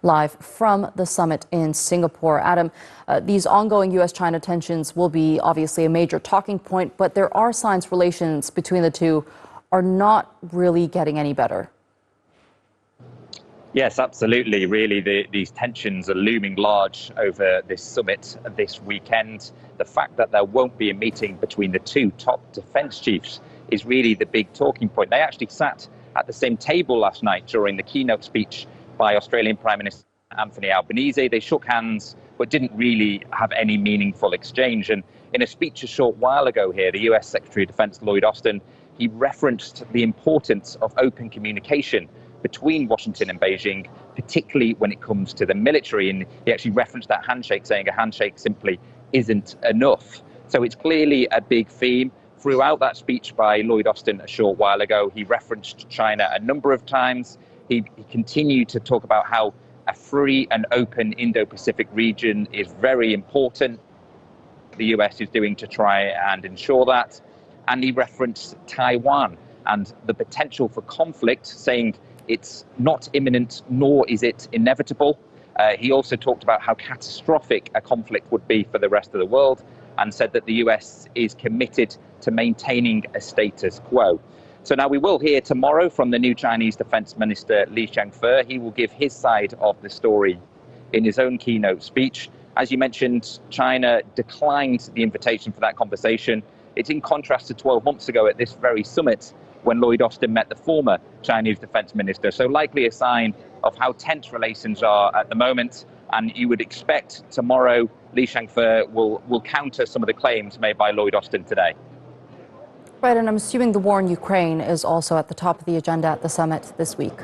Live from the summit in Singapore. Adam, these ongoing U.S.-China tensions will be obviously a major talking point, but there are signs relations between the two are not really getting any better. Yes, absolutely. Really, these tensions are looming large over this summit this weekend. The fact that there won't be a meeting between the two top defence chiefs is really the big talking point. They actually sat at the same table last night during the keynote speech by Australian Prime Minister Anthony Albanese. They shook hands, but didn't really have any meaningful exchange. And in a speech a short while ago here, the US Secretary of Defense Lloyd Austin, he referenced the importance of open communication between Washington and Beijing, particularly when it comes to the military. And he actually referenced that handshake, saying a handshake simply isn't enough. So it's clearly a big theme. Throughout that speech by Lloyd Austin a short while ago, he referenced China a number of times. He continued to talk about how a free and open Indo-Pacific region is very important. The US is doing to try and ensure that. And he referenced Taiwan and the potential for conflict, saying it's not imminent, nor is it inevitable. He also talked about how catastrophic a conflict would be for the rest of the world, and said that the US is committed to maintaining a status quo. So now we will hear tomorrow from the new Chinese Defense Minister Li Shangri. He will give his side of the story in his own keynote speech. As you mentioned, China declined the invitation for that conversation. It's in contrast to 12 months ago at this very summit when Lloyd Austin met the former Chinese Defense Minister. So likely a sign of how tense relations are at the moment. And you would expect tomorrow Li Shangri will counter some of the claims made by Lloyd Austin today. Right, and I'm assuming the war in Ukraine is also at the top of the agenda at the summit this week.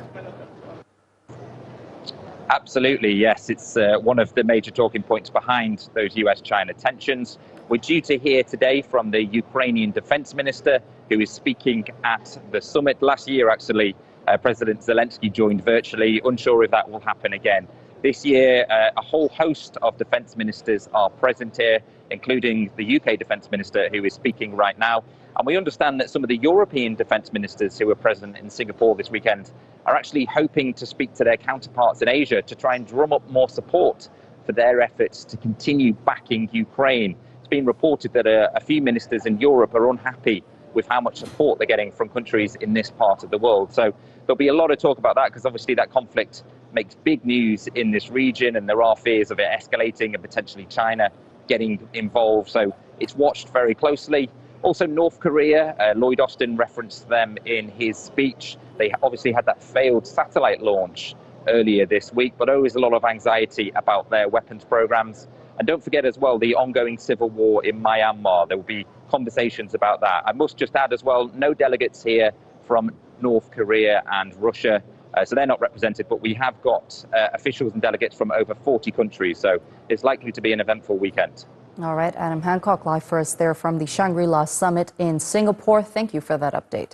Absolutely, yes. It's one of the major talking points behind those US-China tensions. We're due to hear today from the Ukrainian Defense Minister, who is speaking at the summit. Last year, actually, President Zelensky joined virtually. Unsure if that will happen again. This year, a whole host of defence ministers are present here, including the UK Defence Minister, who is speaking right now. And we understand that some of the European defence ministers who are present in Singapore this weekend are actually hoping to speak to their counterparts in Asia to try and drum up more support for their efforts to continue backing Ukraine. It's been reported that a few ministers in Europe are unhappy with how much support they're getting from countries in this part of the world. So there'll be a lot of talk about that, because obviously that conflict makes big news in this region, and there are fears of it escalating and potentially China getting involved. So it's watched very closely. Also, North Korea, Lloyd Austin referenced them in his speech. They obviously had that failed satellite launch earlier this week, but always a lot of anxiety about their weapons programs. And don't forget as well the ongoing civil war in Myanmar. There will be conversations about that. I must just add as well, no delegates here from North Korea and Russia. So they're not represented, but we have got officials and delegates from over 40 countries. So it's likely to be an eventful weekend. All right, Adam Hancock live for us there from the Shangri-La summit in Singapore. Thank you for that update.